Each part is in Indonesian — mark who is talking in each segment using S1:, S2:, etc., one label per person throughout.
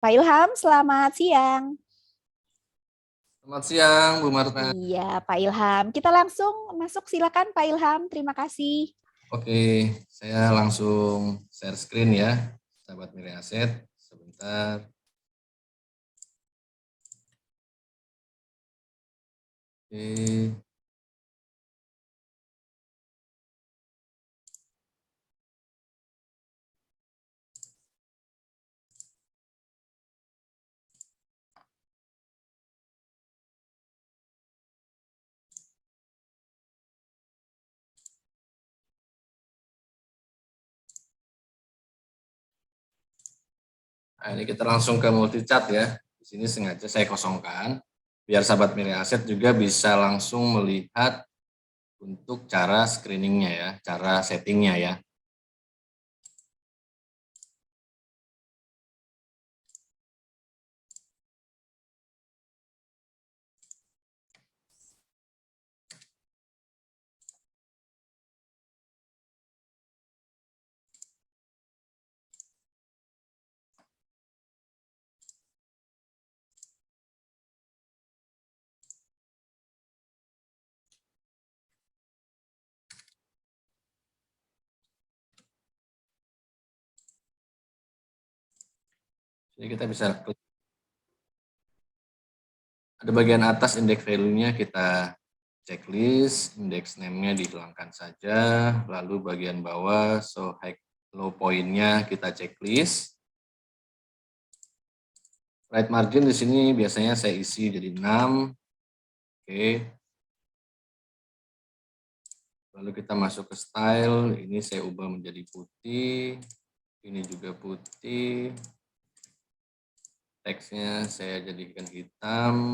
S1: Pak Ilham, selamat siang.
S2: Selamat siang, Bu Marta.
S1: Iya, Pak Ilham. Kita langsung masuk, silakan Pak Ilham. Terima kasih.
S2: Oke, saya langsung share screen ya, sahabat Miri Aset. Sebentar. Oke. Nah, ini kita langsung ke multi chat ya. Di sini sengaja saya kosongkan, biar sahabat Miri Aset juga bisa langsung melihat untuk cara screeningnya ya, cara settingnya ya. Jadi kita bisa klik. Ada bagian atas index value-nya kita checklist, index name-nya dihilangkan saja, lalu bagian bawah show high low point-nya kita checklist. Right margin di sini biasanya saya isi jadi 6. Oke. Lalu kita masuk ke style, ini saya ubah menjadi putih. Ini juga putih. Teksnya saya jadikan hitam.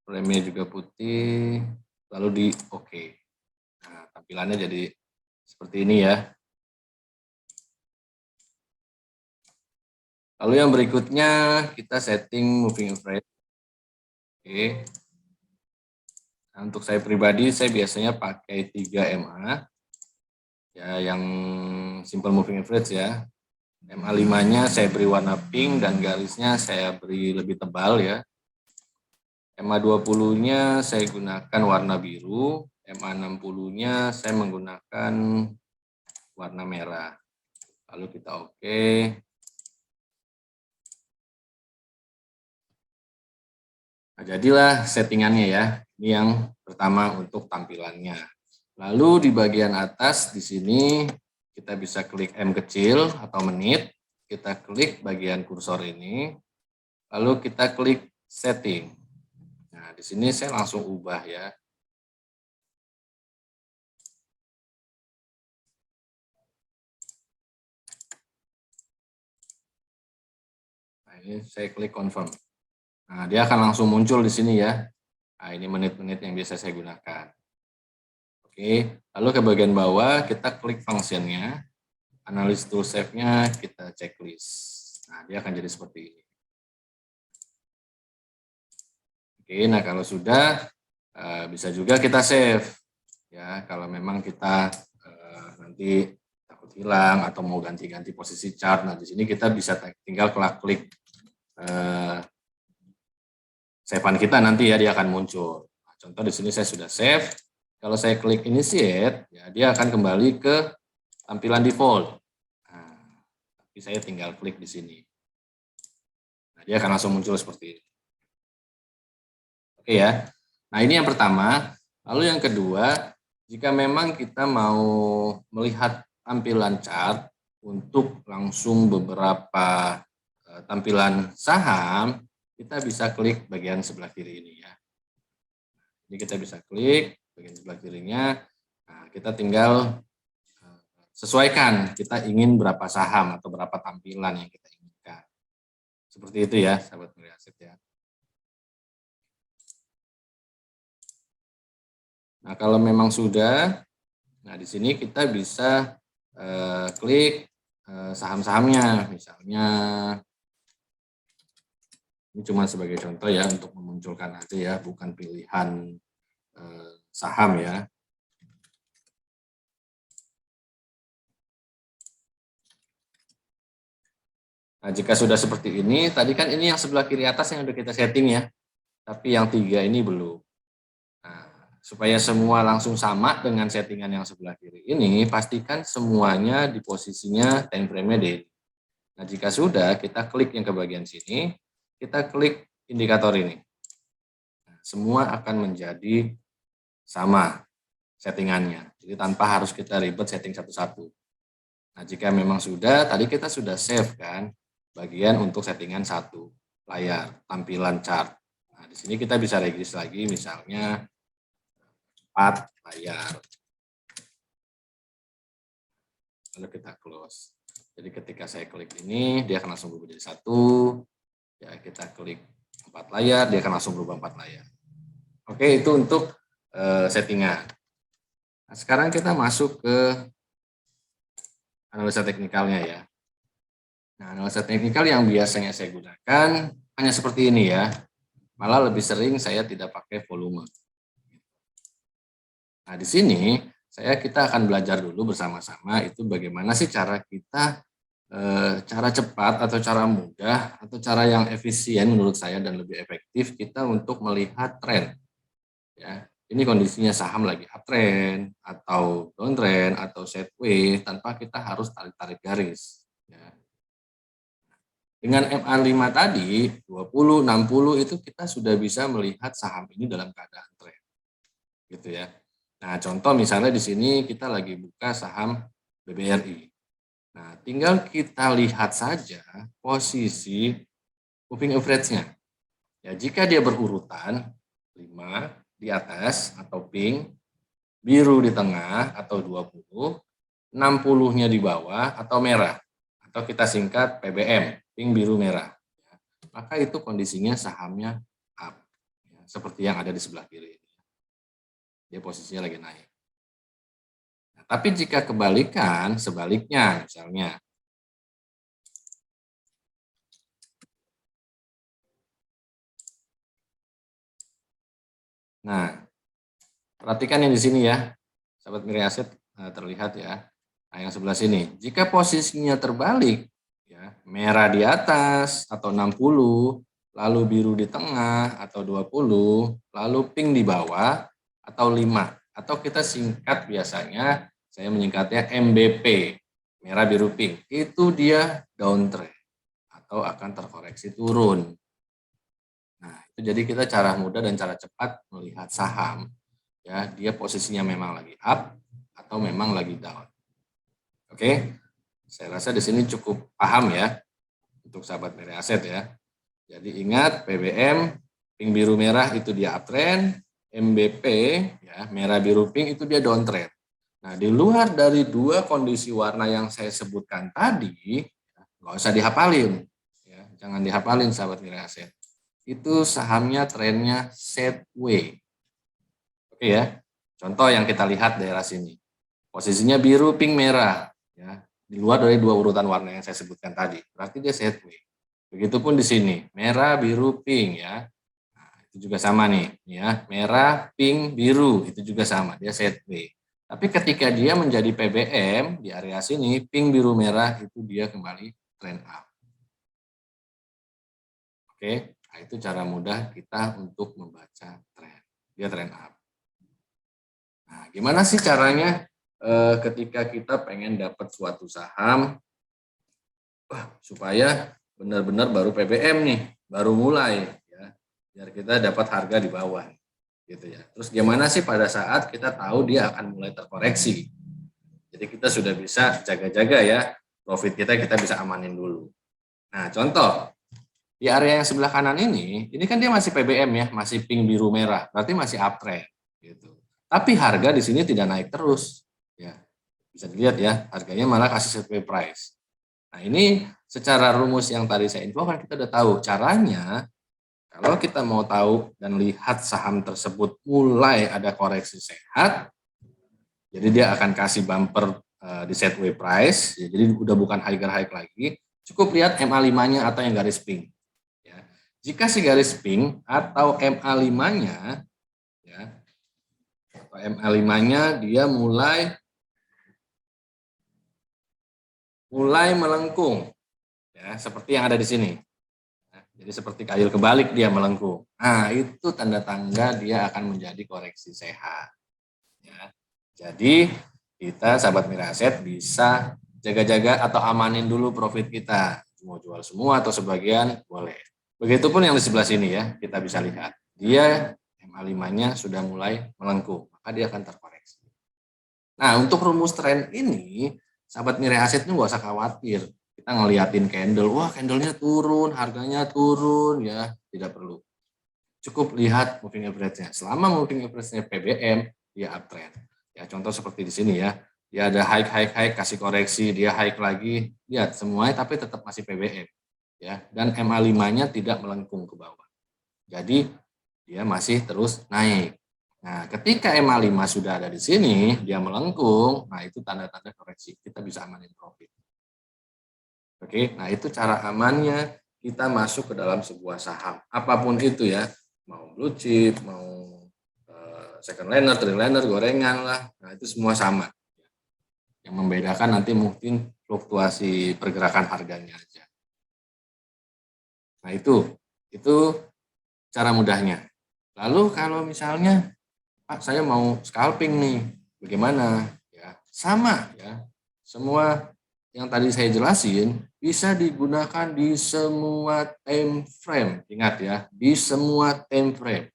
S2: Frame-nya juga putih. Lalu di oke. Nah, tampilannya jadi seperti ini ya. Lalu yang berikutnya kita setting moving average. Oke. Nah, untuk saya pribadi saya biasanya pakai 3 MA. Ya, yang simple moving average ya. MA5-nya saya beri warna pink dan garisnya saya beri lebih tebal ya. MA20-nya saya gunakan warna biru, MA60-nya saya menggunakan warna merah. Lalu kita oke. Nah, jadilah settingannya ya. Ini yang pertama untuk tampilannya. Lalu di bagian atas di sini kita bisa klik M kecil atau menit. Kita klik bagian kursor ini. Lalu kita klik setting. Nah, di sini saya langsung ubah ya. Nah, ini saya klik confirm. Nah, dia akan langsung muncul di sini ya. Nah, ini menit-menit yang biasa saya gunakan. Oke, lalu ke bagian bawah kita klik functionnya, analysis tool save-nya kita checklist. Nah, dia akan jadi seperti ini. Oke, nah kalau sudah bisa juga kita save ya. Kalau memang kita nanti takut hilang atau mau ganti-ganti posisi chart, nah di sini kita bisa tinggal klik save-an kita nanti ya, dia akan muncul. Nah, contoh di sini saya sudah save. Kalau saya klik initiate, ya dia akan kembali ke tampilan default. Nah, tapi saya tinggal klik di sini. Nah, dia akan langsung muncul seperti ini. Oke ya. Nah, ini yang pertama. Lalu yang kedua, jika memang kita mau melihat tampilan chart untuk langsung beberapa tampilan saham, kita bisa klik bagian sebelah kiri ini ya. Jadi kita bisa klik bagian sebelah kirinya. Nah, kita tinggal sesuaikan kita ingin berapa saham atau berapa tampilan yang kita inginkan. Seperti itu ya, sahabat Meriaset ya. Nah, kalau memang sudah, nah di sini kita bisa klik saham-sahamnya. Misalnya, ini cuma sebagai contoh ya untuk memunculkan aja ya, bukan pilihan saham ya. Nah, jika sudah seperti ini, tadi kan ini yang sebelah kiri atas yang udah kita setting ya, tapi yang 3 ini belum. Nah, supaya semua langsung sama dengan settingan yang sebelah kiri ini, pastikan semuanya di posisinya time frame-nya daily. Nah, jika sudah, kita klik yang ke bagian sini, kita klik indikator ini. Nah, semua akan menjadi sama settingannya. Jadi tanpa harus kita ribet setting satu-satu. Nah, jika memang sudah, tadi kita sudah save kan bagian untuk settingan satu layar, tampilan chart. Nah, di sini kita bisa regis lagi misalnya 4 layar. Lalu kita close. Jadi ketika saya klik ini, dia akan langsung berubah jadi 1. Ya, kita klik 4 layar, dia akan langsung berubah 4 layar. Oke, itu untuk settingan. Nah, sekarang kita masuk ke analisa teknikalnya ya. Nah, analisa teknikal yang biasanya saya gunakan hanya seperti ini ya. Malah lebih sering saya tidak pakai volume. Nah, di sini kita akan belajar dulu bersama-sama itu bagaimana sih cara kita cara cepat atau cara mudah atau cara yang efisien menurut saya dan lebih efektif kita untuk melihat tren. Ya, ini kondisinya saham lagi uptrend atau downtrend atau sideways tanpa kita harus tarik-tarik garis. Ya. Dengan MA5 tadi 20, 60 itu kita sudah bisa melihat saham ini dalam keadaan tren. Gitu ya. Nah, contoh misalnya di sini kita lagi buka saham BBRI. Nah, tinggal kita lihat saja posisi moving average-nya. Ya, jika dia berurutan 5 di atas atau pink, biru di tengah atau 20, 60-nya di bawah atau merah. Atau kita singkat PBM, pink, biru, merah. Ya, maka itu kondisinya sahamnya up. Ya, seperti yang ada di sebelah kiri. Dia posisinya lagi naik. Nah, tapi jika kebalikan, sebaliknya misalnya. Nah, perhatikan yang di sini ya, sahabat Miri Aset terlihat ya. Nah, yang sebelah sini, jika posisinya terbalik, ya merah di atas atau 60, lalu biru di tengah atau 20, lalu pink di bawah atau 5. Atau kita singkat biasanya, saya menyingkatnya MBP, merah biru pink. Itu dia downtrend atau akan terkoreksi turun. Nah, itu jadi kita cara mudah dan cara cepat melihat saham. Ya, dia posisinya memang lagi up atau memang lagi down. Oke, saya rasa di sini cukup paham ya untuk sahabat Meri Aset ya. Jadi ingat PBM pink biru merah itu dia uptrend, MBP ya merah biru pink itu dia downtrend. Nah, di luar dari dua kondisi warna yang saya sebutkan tadi, nggak usah dihafalin, ya, jangan dihafalin sahabat Meri Aset. Itu sahamnya trennya sideways. Oke ya, contoh yang kita lihat daerah sini. Posisinya biru, pink, merah. Ya, di luar dari dua urutan warna yang saya sebutkan tadi. Berarti dia sideways. Begitupun di sini, merah, biru, pink ya. Nah, itu juga sama nih, ya. Merah, pink, biru, itu juga sama, dia sideways. Tapi ketika dia menjadi PBM di area sini, pink, biru, merah itu dia kembali trend up. Oke, nah itu cara mudah kita untuk membaca tren. Dia trend up. Nah, gimana sih caranya ketika kita pengen dapat suatu saham supaya benar-benar baru PBM nih, baru mulai ya, biar kita dapat harga di bawah gitu ya. Terus gimana sih pada saat kita tahu dia akan mulai terkoreksi. Jadi kita sudah bisa jaga-jaga ya, profit kita bisa amanin dulu. Nah, contoh di area yang sebelah kanan ini kan dia masih PBM ya, masih pink biru merah, berarti masih uptrend gitu. Tapi harga di sini tidak naik terus ya. Bisa dilihat ya, harganya malah kasih survey price. Nah, ini secara rumus yang tadi saya infokan kita udah tahu caranya. Kalau kita mau tahu dan lihat saham tersebut mulai ada koreksi sehat, jadi dia akan kasih bumper di sideways price, ya, jadi udah bukan high lagi. Cukup lihat MA5-nya atau yang garis pink. Ya. Jika si garis pink atau MA5-nya, ya, atau MA5-nya dia mulai melengkung, Ya, seperti yang ada di sini. Nah, jadi seperti kail kebalik dia melengkung. Nah, itu tanda-tanda dia akan menjadi koreksi sehat. Ya. Jadi kita sahabat Miraset bisa jaga-jaga atau amanin dulu profit kita. Mau jual semua atau sebagian boleh. Begitupun yang di sebelah sini ya, kita bisa lihat. Dia MA5-nya sudah mulai melengkung, maka dia akan terkoreksi. Nah, untuk rumus tren ini, sahabat Mirai Aset ini nggak usah khawatir. Kita ngeliatin candle, wah candlenya turun, harganya turun, ya tidak perlu. Cukup lihat moving average-nya. Selama moving average-nya PBM, dia uptrend. Ya, contoh seperti di sini ya, dia ada high, kasih koreksi, dia high lagi, lihat semuanya tapi tetap masih PBM. Ya, dan MA5-nya tidak melengkung ke bawah. Jadi dia masih terus naik. Nah, ketika MA5 sudah ada di sini, dia melengkung, nah itu tanda-tanda koreksi. Kita bisa amanin profit. Oke, nah itu cara amannya kita masuk ke dalam sebuah saham. Apapun itu ya, mau blue chip, mau second liner, third liner, gorengan lah, nah itu semua sama. Yang membedakan nanti mungkin fluktuasi pergerakan harganya aja. Nah itu cara mudahnya. Lalu kalau misalnya Pak, saya mau scalping nih, bagaimana? Ya, sama ya. Semua yang tadi saya jelasin bisa digunakan di semua time frame. Ingat ya, di semua time frame.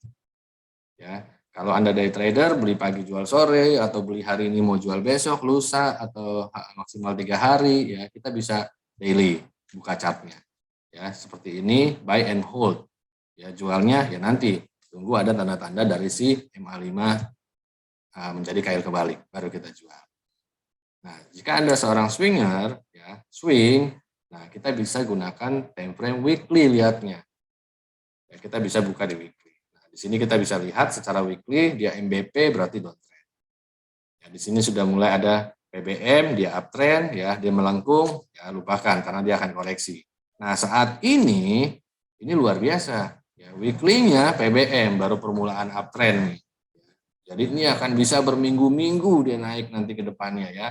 S2: Ya, kalau Anda day trader beli pagi jual sore atau beli hari ini mau jual besok, lusa atau maksimal 3 hari, ya kita bisa daily buka chartnya. Ya, seperti ini buy and hold. Ya, jualnya ya nanti tunggu ada tanda-tanda dari si MA5 menjadi kail kebalik, baru kita jual. Nah, jika Anda seorang swinger, ya swing, nah kita bisa gunakan time frame weekly lihatnya. Ya, kita bisa buka di weekly. Nah, di sini kita bisa lihat secara weekly dia MBP berarti downtrend. Ya, di sini sudah mulai ada PBM, dia uptrend, ya dia melengkung, ya lupakan karena dia akan koreksi. Nah, saat ini luar biasa. Ya, weekly-nya PBM baru permulaan uptrend nih. Jadi ini akan bisa berminggu-minggu dia naik nanti ke depannya ya.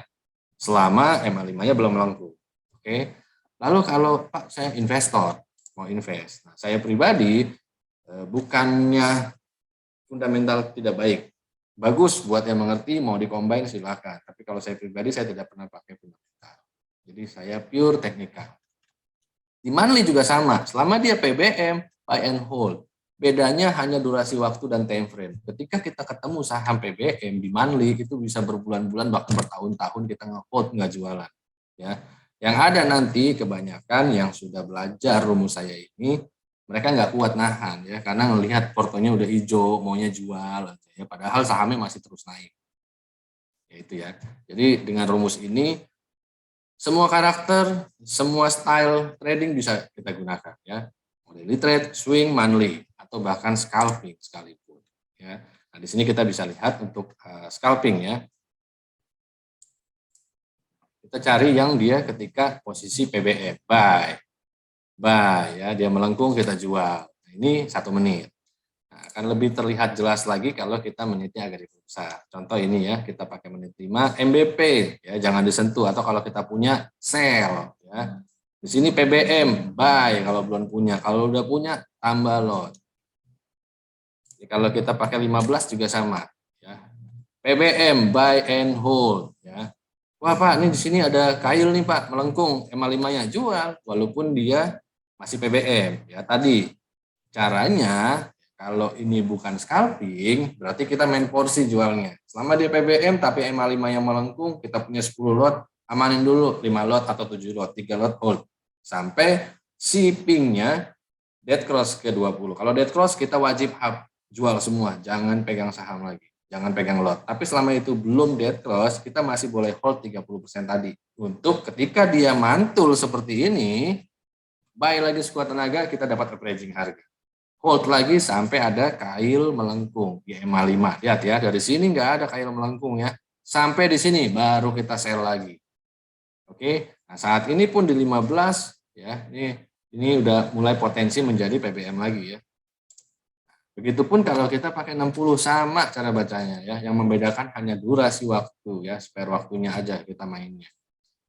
S2: Selama MA5-nya belum melengkung. Oke. Lalu kalau Pak saya investor, mau invest. Nah, saya pribadi bukannya fundamental tidak baik. Bagus buat yang mengerti mau dicombine silakan. Tapi kalau saya pribadi saya tidak pernah pakai fundamental. Jadi saya pure teknikal. Di monthly juga sama. Selama dia PBM, buy and hold. Bedanya hanya durasi waktu dan time frame. Ketika kita ketemu saham PBM di monthly itu bisa berbulan-bulan bahkan bertahun-tahun kita nge-hold nggak jualan. Ya, yang ada nanti kebanyakan yang sudah belajar rumus saya ini mereka nggak kuat nahan ya karena melihat portonya udah hijau maunya jual ya padahal sahamnya masih terus naik. Ya itu ya. Jadi dengan rumus ini semua karakter, semua style trading bisa kita gunakan ya. Daily trade, swing, monthly atau bahkan scalping sekalipun ya. Nah, di sini kita bisa lihat untuk scalping ya. Kita cari yang dia ketika posisi PBM, buy ya, dia melengkung kita jual. Nah, ini 1 menit. Nah, akan lebih terlihat jelas lagi kalau kita menitnya agak diperbesar. Contoh ini ya, kita pakai menit 5 MBP ya, jangan disentuh atau kalau kita punya sell ya. Di sini PBM buy kalau belum punya, kalau udah punya tambah lot. Jadi kalau kita pakai 15 juga sama ya. PBM buy and hold ya. Wah Pak, ini di sini ada kail nih Pak, melengkung MA5-nya jual walaupun dia masih PBM ya tadi. Caranya kalau ini bukan scalping, berarti kita main porsi jualnya. Selama dia PBM tapi MA5 yang melengkung, kita punya 10 lot, amanin dulu 5 lot atau 7 lot, 3 lot hold. Sampai shippingnya dead cross ke 20. Kalau dead cross kita wajib jual semua, jangan pegang saham lagi. Jangan pegang lot. Tapi selama itu belum dead cross, kita masih boleh hold 30% tadi. Untuk ketika dia mantul seperti ini, buy lagi sekuat tenaga, kita dapat averaging harga. Hold lagi sampai ada kail melengkung di MA5. Lihat ya, dari sini nggak ada kail melengkung ya. Sampai di sini baru kita sell lagi. Oke, nah saat ini pun di 15 ya, ini udah mulai potensi menjadi PBM lagi ya. Begitupun kalau kita pakai 60 sama cara bacanya ya, yang membedakan hanya durasi waktu ya, spare waktunya aja kita mainnya.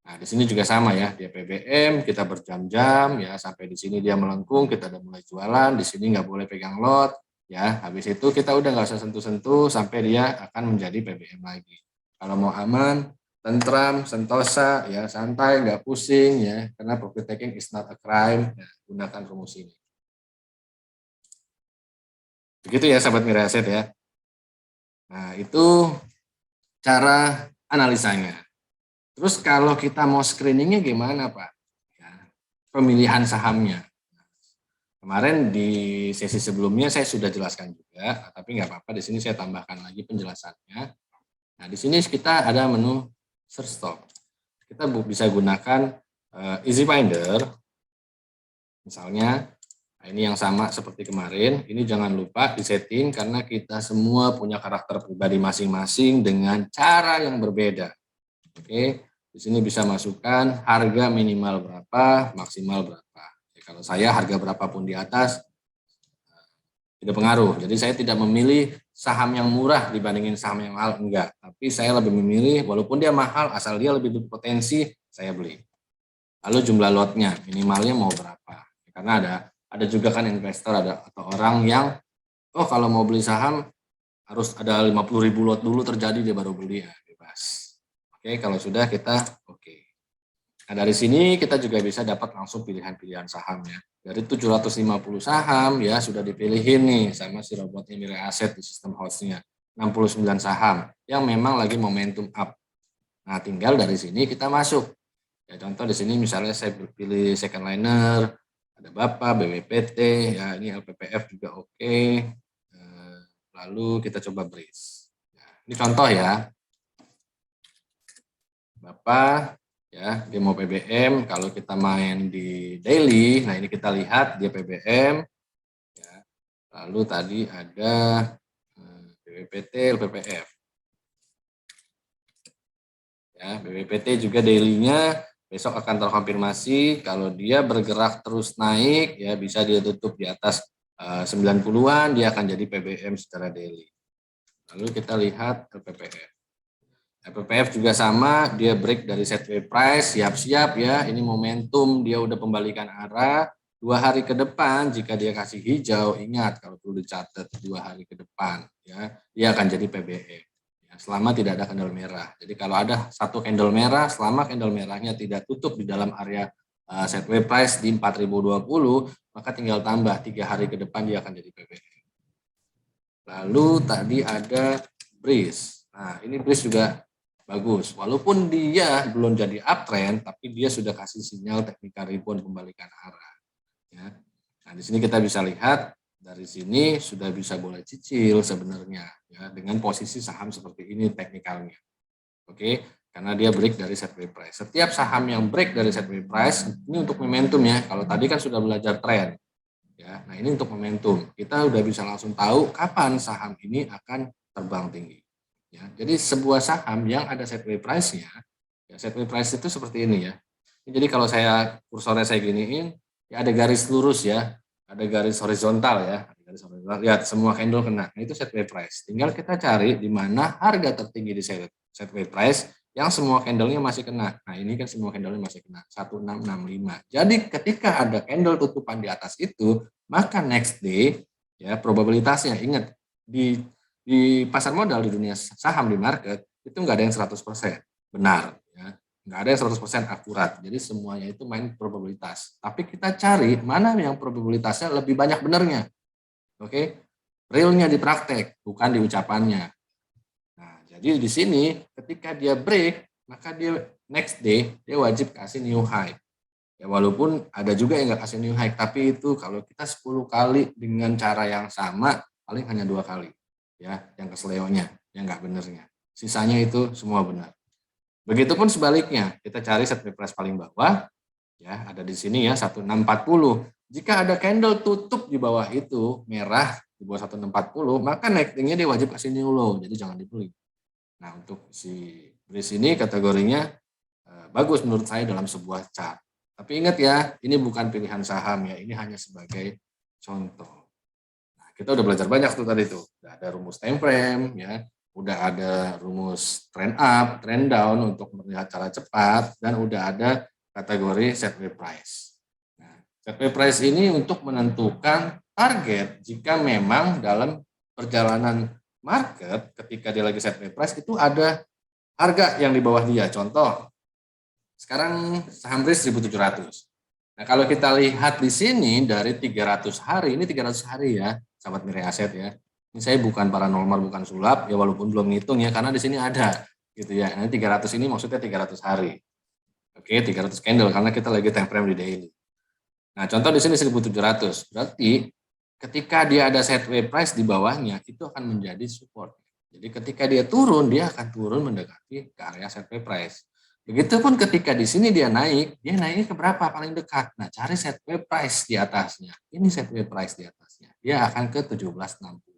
S2: Nah, di sini juga sama ya, dia PBM, kita berjam-jam ya, sampai di sini dia melengkung, kita udah mulai jualan, di sini nggak boleh pegang lot, ya. Habis itu kita udah nggak usah sentuh-sentuh sampai dia akan menjadi PBM lagi. Kalau mau aman, tentram, sentosa, ya santai, nggak pusing ya, karena profit taking is not a crime. Ya, gunakan rumus ini. Begitu ya, sahabat Mira Aset ya. Nah, itu cara analisanya. Terus kalau kita mau screeningnya gimana, Pak? Ya, pemilihan sahamnya. Kemarin di sesi sebelumnya saya sudah jelaskan juga, tapi nggak apa-apa, di sini saya tambahkan lagi penjelasannya. Nah, di sini kita ada menu search stock. Kita bisa gunakan Easy Finder, misalnya. Nah, ini yang sama seperti kemarin. Ini jangan lupa disetting karena kita semua punya karakter pribadi masing-masing dengan cara yang berbeda. Oke, di sini bisa masukkan harga minimal berapa, maksimal berapa. Ya, kalau saya harga berapapun di atas tidak pengaruh. Jadi saya tidak memilih saham yang murah dibandingin saham yang mahal, enggak. Tapi saya lebih memilih walaupun dia mahal, asal dia lebih berpotensi, saya beli. Lalu jumlah lotnya, minimalnya mau berapa. Karena ada juga kan investor atau orang yang kalau mau beli saham harus ada 50.000 lot dulu terjadi dia baru beli, ya bebas. Oke, kalau sudah kita oke. Nah, dari sini kita juga bisa dapat langsung pilihan-pilihan saham ya. Dari 750 saham ya sudah dipilihin nih sama si robotnya Mira Aset di sistem hostnya. 69 saham yang memang lagi momentum up. Nah, tinggal dari sini kita masuk. Ya, contoh di sini misalnya saya pilih second liner, ada BAPA, BWPT, ya ini LPPF juga oke. Lalu kita coba Breeze. Nah, ini contoh ya. Bapak ya, dia mau PBM, kalau kita main di daily, nah ini kita lihat dia PBM ya. Lalu tadi ada BWPT, LPPF. Ya, BWPT juga daily-nya besok akan terkonfirmasi kalau dia bergerak terus naik ya bisa dia tutup di atas 90-an, dia akan jadi PBM secara daily. Lalu kita lihat LPPF. LPPF juga sama, dia break dari sideways price, siap-siap ya, ini momentum, dia udah pembalikan arah, 2 hari ke depan, jika dia kasih hijau, ingat kalau perlu dicatat 2 hari ke depan, ya, dia akan jadi PBM, ya, selama tidak ada candle merah. Jadi kalau ada satu candle merah, selama candle merahnya tidak tutup di dalam area sideways price di 4020, maka tinggal tambah 3 hari ke depan dia akan jadi PBM. Lalu tadi ada Breeze. Nah, ini Breeze juga bagus. Walaupun dia belum jadi uptrend, tapi dia sudah kasih sinyal technical rebound pembalikan arah. Ya. Nah, di sini kita bisa lihat dari sini sudah bisa boleh cicil sebenarnya ya dengan posisi saham seperti ini teknikalnya. Oke, karena dia break dari sideways price. Setiap saham yang break dari sideways price ini untuk momentum ya. Kalau tadi kan sudah belajar tren. Ya, nah ini untuk momentum. Kita udah bisa langsung tahu kapan saham ini akan terbang tinggi. Ya, jadi sebuah saham yang ada sideways price-nya, ya sideways price itu seperti ini ya. Jadi kalau saya kursornya saya giniin, ya ada garis lurus ya, ada garis horizontal ya, ada garis horizontal. Lihat semua candle kena. Nah, itu sideways price. Tinggal kita cari di mana harga tertinggi di sideways price yang semua candle-nya masih kena. Nah, ini kan semua candle-nya masih kena 1665. Jadi ketika ada candle tutupan di atas itu, maka next day ya probabilitasnya ingat di pasar modal di dunia saham di market itu nggak ada yang 100% benar ya. Nggak ada yang 100% akurat. Jadi semuanya itu main probabilitas. Tapi kita cari mana yang probabilitasnya lebih banyak benarnya. Oke? Realnya di praktek, bukan di ucapannya. Nah, jadi di sini ketika dia break, maka dia next day dia wajib kasih new high. Ya walaupun ada juga yang nggak kasih new high, tapi itu kalau kita 10 kali dengan cara yang sama, paling hanya 2 kali. Ya, yang keseleonya, yang nggak benernya. Sisanya itu semua benar. Begitupun sebaliknya, kita cari set price paling bawah, ya ada di sini ya 1640. Jika ada candle tutup di bawah itu merah di bawah 1640, maka naiknya dia wajib kasih new low, jadi jangan dibeli. Nah untuk si Breeze ini kategorinya bagus menurut saya dalam sebuah chart. Tapi ingat ya, ini bukan pilihan saham ya, ini hanya sebagai contoh. Nah, kita udah belajar banyak tuh tadi tuh. Udah ada rumus time frame ya, udah ada rumus trend up, trend down untuk melihat cara cepat, dan udah ada kategori set way price. Nah, set way price ini untuk menentukan target jika memang dalam perjalanan market ketika dia lagi set way price itu ada harga yang di bawah dia. Contoh, sekarang saham RIS 1.700. Nah, kalau kita lihat di sini dari 300 hari, ini 300 hari ya, sahabat Mirai Aset ya. Ini saya bukan paranormal, bukan sulap, ya walaupun belum ngitung ya, karena di sini ada gitu ya. Ini 300 ini maksudnya 300 hari. Oke, 300 candle karena kita lagi time frame di daily. Nah, contoh di sini 1.700. Berarti ketika dia ada sideways price di bawahnya, itu akan menjadi support. Jadi ketika dia turun, dia akan turun mendekati ke area sideways price. Begitupun ketika di sini dia naik ke berapa paling dekat. Nah, cari sideways price di atasnya. Ini sideways price di atasnya. Dia akan ke 1760.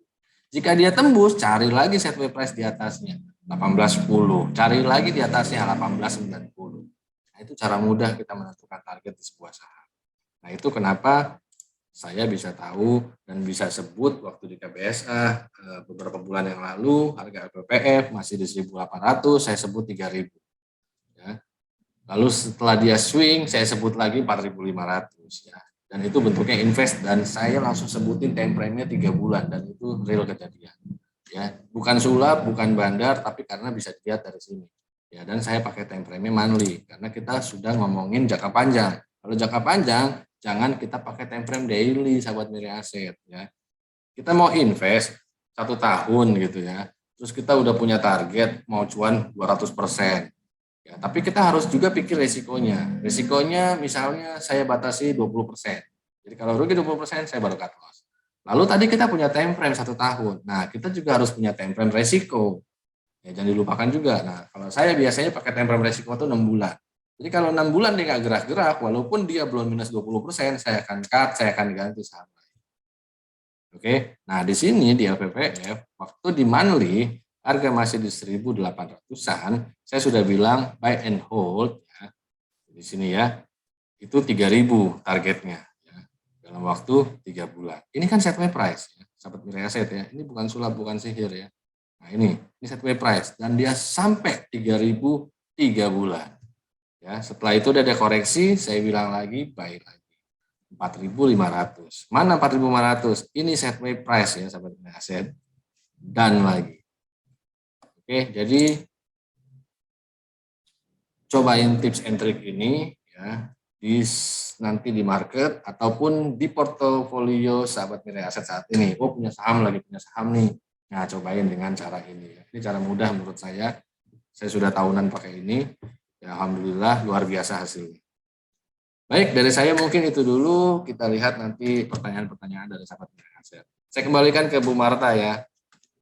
S2: Jika dia tembus, cari lagi sideways price di atasnya. 1810. Cari lagi di atasnya 1890. Nah, itu cara mudah kita menentukan target di sebuah saham. Nah, itu kenapa saya bisa tahu dan bisa sebut waktu di KBSA beberapa bulan yang lalu harga LPPF masih di 1.800, saya sebut 3.000. Ya. Lalu setelah dia swing, saya sebut lagi 4.500 ya. Dan itu bentuknya invest dan saya langsung sebutin time frame-nya 3 bulan dan itu real kejadian. Ya, bukan sulap, bukan bandar, tapi karena bisa dilihat dari sini. Ya, dan saya pakai time frame-nya monthly karena kita sudah ngomongin jangka panjang. Kalau jangka panjang, jangan kita pakai time frame daily, sahabat Mirai Aset ya. Kita mau invest 1 tahun gitu ya. Terus kita udah punya target mau cuan 200%. Ya, tapi kita harus juga pikir resikonya. Resikonya misalnya saya batasi 20%. Jadi kalau rugi 20% saya baru cut loss. Lalu tadi kita punya time frame 1 tahun. Nah, kita juga harus punya time frame resiko. Ya, jangan dilupakan juga. Nah, kalau saya biasanya pakai time frame resiko itu 6 bulan. Jadi kalau 6 bulan dia nggak gerak-gerak, walaupun dia belum minus 20%, saya akan cut, saya akan ganti saham lain. Oke, nah di sini di LPPF, waktu di monthly, harga masih di 1.800-an, saya sudah bilang buy and hold, ya. Di sini ya, itu 3.000 targetnya, ya, dalam waktu 3 bulan. Ini kan set way price, ya, sahabat Mirai Aset ya, ini bukan sulap, bukan sihir ya. Nah ini set way price, dan dia sampai 3.000 3 bulan. Ya, setelah itu udah ada koreksi, saya bilang lagi buy lagi. 4.500. Mana 4.500? Ini set way price ya, sahabat aset. Dan lagi. Oke, jadi cobain tips and trick ini ya nanti di market ataupun di portofolio sahabat Mirai Aset saat ini. Oh, punya saham nih. Nah, cobain dengan cara ini. Ini cara mudah menurut saya. Saya sudah tahunan pakai ini. Ya, alhamdulillah luar biasa hasilnya. Baik, dari saya mungkin itu dulu. Kita lihat nanti pertanyaan-pertanyaan dari sahabat Mirai Aset. Saya kembalikan ke Bu Marta ya.